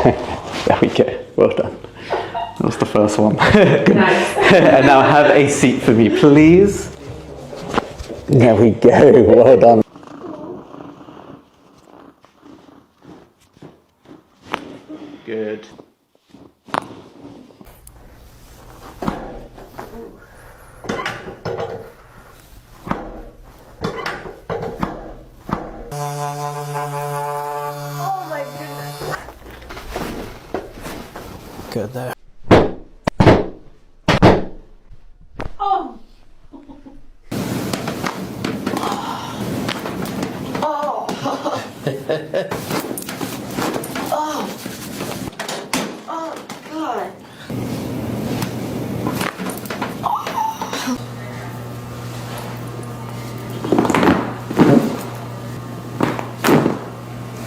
There we go. Well done. That was the first one. Nice. And now have a seat for me, please. There we go. Well done. Good. Oh my goodness. Good there. Oh. Oh.